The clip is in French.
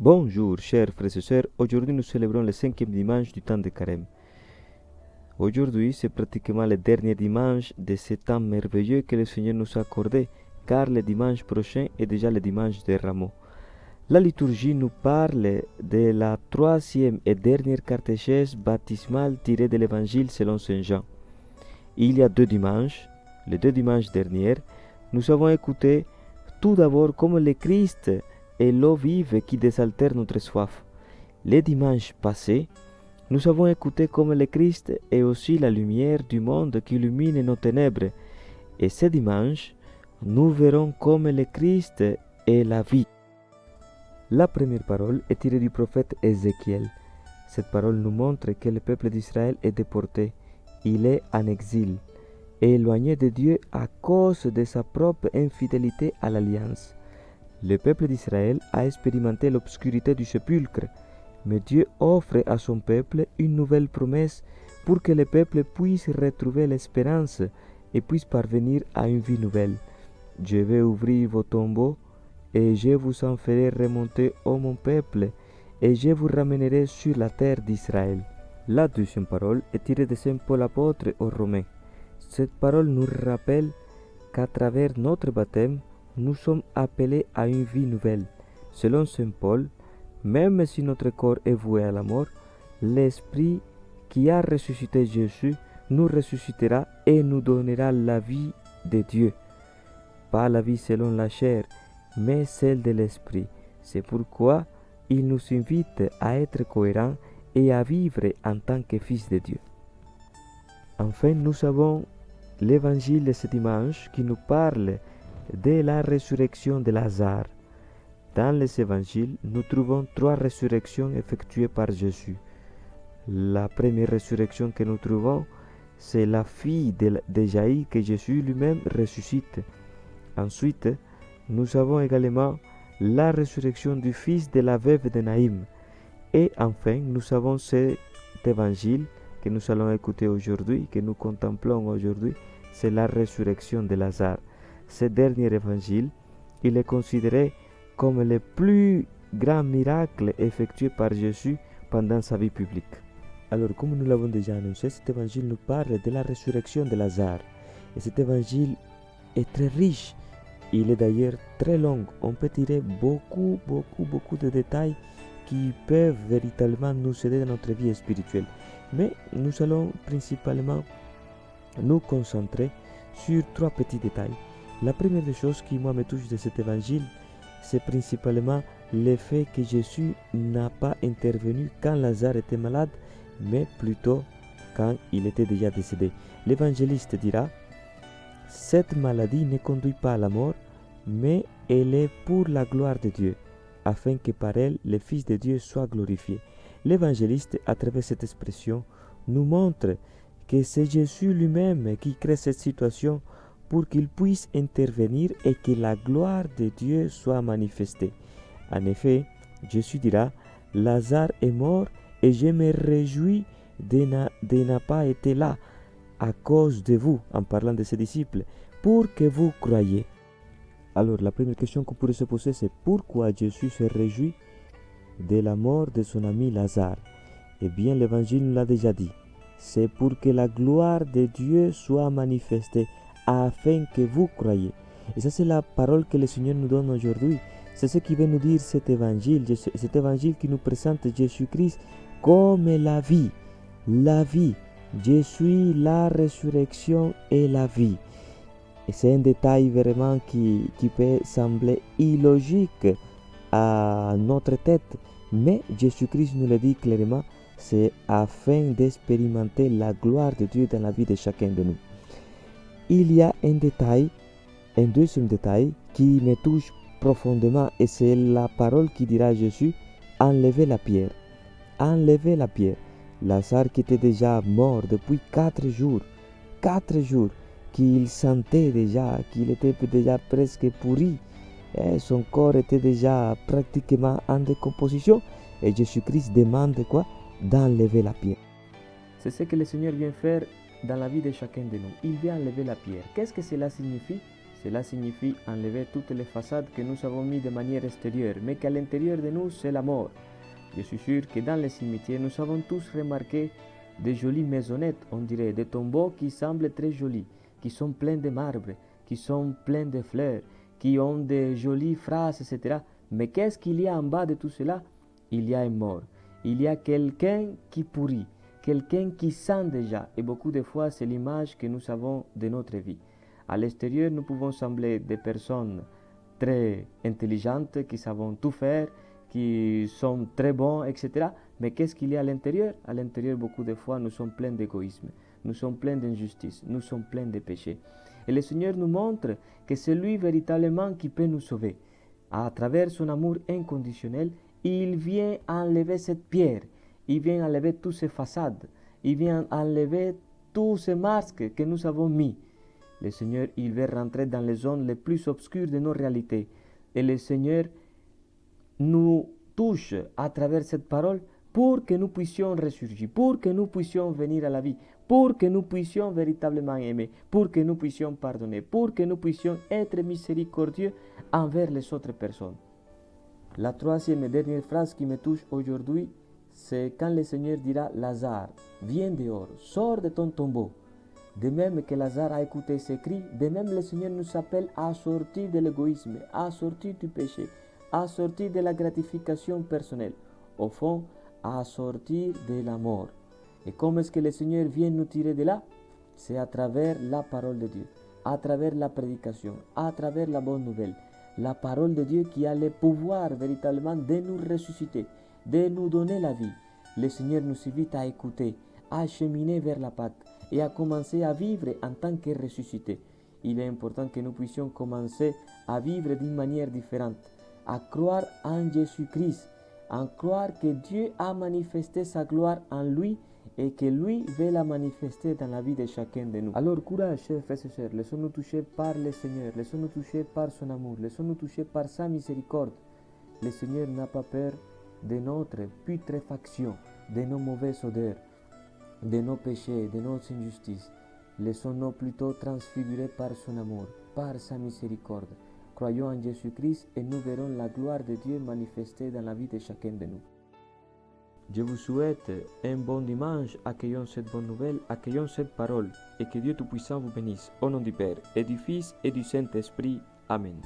Bonjour, chers frères et sœurs. Aujourd'hui, nous célébrons le 5e dimanche du temps de Carême. Aujourd'hui, c'est pratiquement le dernier dimanche de ce temps merveilleux que le Seigneur nous a accordé, car le dimanche prochain est déjà le dimanche des Rameaux. La liturgie nous parle de la troisième et dernière catéchèse baptismale tirée de l'Évangile selon Saint Jean. Il y a 2 dimanches, les 2 dimanches derniers, nous avons écouté tout d'abord comme le Christ est l'eau vive qui désaltère notre soif. Les dimanches passés, nous avons écouté comme le Christ est aussi la lumière du monde qui illumine nos ténèbres. Et ce dimanche, nous verrons comme le Christ est la vie. La première parole est tirée du prophète Ézéchiel. Cette parole nous montre que le peuple d'Israël est déporté. Il est en exil, éloigné de Dieu à cause de sa propre infidélité à l'alliance. Le peuple d'Israël a expérimenté l'obscurité du sépulcre, mais Dieu offre à son peuple une nouvelle promesse pour que le peuple puisse retrouver l'espérance et puisse parvenir à une vie nouvelle. Je vais ouvrir vos tombeaux et je vous en ferai remonter, ô mon peuple, et je vous ramènerai sur la terre d'Israël. La deuxième parole est tirée de Saint Paul apôtre aux Romains. Cette parole nous rappelle qu'à travers notre baptême, nous sommes appelés à une vie nouvelle. Selon Saint Paul, même si notre corps est voué à la mort, l'Esprit qui a ressuscité Jésus nous ressuscitera et nous donnera la vie de Dieu. Pas la vie selon la chair, mais celle de l'Esprit. C'est pourquoi il nous invite à être cohérents et à vivre en tant que fils de Dieu. Enfin, nous avons l'évangile de ce dimanche qui nous parle de la résurrection de Lazare. Dans les évangiles, nous trouvons 3 résurrections effectuées par Jésus. La première résurrection que nous trouvons, c'est la fille de Jaïr que Jésus lui-même ressuscite. Ensuite, nous avons également la résurrection du fils de la veuve de Naïm. Et enfin, nous avons cet évangile que nous allons écouter aujourd'hui, que nous contemplons aujourd'hui, c'est la résurrection de Lazare. Ce dernier évangile, il est considéré comme le plus grand miracle effectué par Jésus pendant sa vie publique. Alors, comme nous l'avons déjà annoncé, cet évangile nous parle de la résurrection de Lazare. Et cet évangile est très riche. Il est d'ailleurs très long. On peut tirer beaucoup de détails qui peuvent véritablement nous aider dans notre vie spirituelle. Mais nous allons principalement nous concentrer sur 3 petits détails. La première des choses qui moi me touche de cet évangile, c'est principalement le fait que Jésus n'a pas intervenu quand Lazare était malade, mais plutôt quand il était déjà décédé. L'évangéliste dira, cette maladie ne conduit pas à la mort, mais elle est pour la gloire de Dieu, afin que par elle le Fils de Dieu soit glorifié. L'évangéliste, à travers cette expression, nous montre que c'est Jésus lui-même qui crée cette situation pour qu'il puisse intervenir et que la gloire de Dieu soit manifestée. En effet, Jésus dira, Lazare est mort et je me réjouis de n'a pas été là à cause de vous, en parlant de ses disciples, pour que vous croyiez. Alors, la première question qu'on pourrait se poser, c'est pourquoi Jésus se réjouit de la mort de son ami Lazare? Eh bien, l'Évangile nous l'a déjà dit. C'est pour que la gloire de Dieu soit manifestée, afin que vous croyiez. Et ça, c'est la parole que le Seigneur nous donne aujourd'hui. C'est ce qui veut nous dire cet évangile qui nous présente Jésus-Christ comme la vie. La vie. Je suis la résurrection et la vie. Et c'est un détail vraiment qui peut sembler illogique à notre tête, mais Jésus-Christ nous le dit clairement, c'est afin d'expérimenter la gloire de Dieu dans la vie de chacun de nous. Il y a un deuxième détail qui me touche profondément et c'est la parole qui dira à Jésus, enlevez la pierre. Enlevez la pierre. Lazare qui était déjà mort depuis 4 jours, qu'il sentait déjà, qu'il était déjà presque pourri. Et son corps était déjà pratiquement en décomposition. Et Jésus-Christ demande quoi? D'enlever la pierre. C'est ce que le Seigneur vient faire dans la vie de chacun de nous. Il vient enlever la pierre. Qu'est-ce que cela signifie? Cela signifie enlever toutes les façades que nous avons mises de manière extérieure, mais qu'à l'intérieur de nous, c'est la mort. Je suis sûr que dans les cimetières, nous avons tous remarqué des jolies maisonnettes, on dirait, des tombeaux qui semblent très jolis, qui sont pleins de marbre, qui sont pleins de fleurs, qui ont de jolies phrases, etc. Mais qu'est-ce qu'il y a en bas de tout cela? Il y a un mort. Il y a quelqu'un qui pourrit, quelqu'un qui sent déjà. Et beaucoup de fois, c'est l'image que nous avons de notre vie. À l'extérieur, nous pouvons sembler des personnes très intelligentes, qui savent tout faire, qui sont très bons, etc. Mais qu'est-ce qu'il y a à l'intérieur? À l'intérieur, beaucoup de fois, nous sommes pleins d'égoïsme, nous sommes pleins d'injustice, nous sommes pleins de péchés. Et le Seigneur nous montre que c'est lui véritablement qui peut nous sauver. À travers son amour inconditionnel, il vient enlever cette pierre, il vient enlever toutes ces façades, il vient enlever tous ces masques que nous avons mis. Le Seigneur, il veut rentrer dans les zones les plus obscures de nos réalités. Et le Seigneur nous touche à travers cette parole pour que nous puissions ressurgir, pour que nous puissions venir à la vie, pour que nous puissions véritablement aimer, pour que nous puissions pardonner, pour que nous puissions être miséricordieux envers les autres personnes. La troisième et dernière phrase qui me touche aujourd'hui, c'est quand le Seigneur dira: Lazare, viens dehors, sors de ton tombeau. De même que Lazare a écouté ces cris, de même le Seigneur nous appelle à sortir de l'égoïsme, à sortir du péché, à sortir de la gratification personnelle, au fond, à sortir de la mort. Et comment est-ce que le Seigneur vient nous tirer de là? C'est à travers la parole de Dieu, à travers la prédication, à travers la bonne nouvelle. La parole de Dieu qui a le pouvoir véritablement de nous ressusciter, de nous donner la vie. Le Seigneur nous invite à écouter, à cheminer vers la Pâque et à commencer à vivre en tant que ressuscité. Il est important que nous puissions commencer à vivre d'une manière différente, à croire en Jésus-Christ, à croire que Dieu a manifesté sa gloire en lui et que lui veut la manifester dans la vie de chacun de nous. Alors courage, chers frères et sœurs, laissons-nous toucher par le Seigneur, laissons-nous toucher par son amour, laissons-nous toucher par sa miséricorde. Le Seigneur n'a pas peur de notre putréfaction, de nos mauvaises odeurs, de nos péchés, de nos injustices. Laissons-nous plutôt transfigurer par son amour, par sa miséricorde. Croyons en Jésus-Christ et nous verrons la gloire de Dieu manifestée dans la vie de chacun de nous. Je vous souhaite un bon dimanche, accueillons cette bonne nouvelle, accueillons cette parole et que Dieu Tout-Puissant vous bénisse. Au nom du Père et du Fils et du Saint-Esprit. Amen.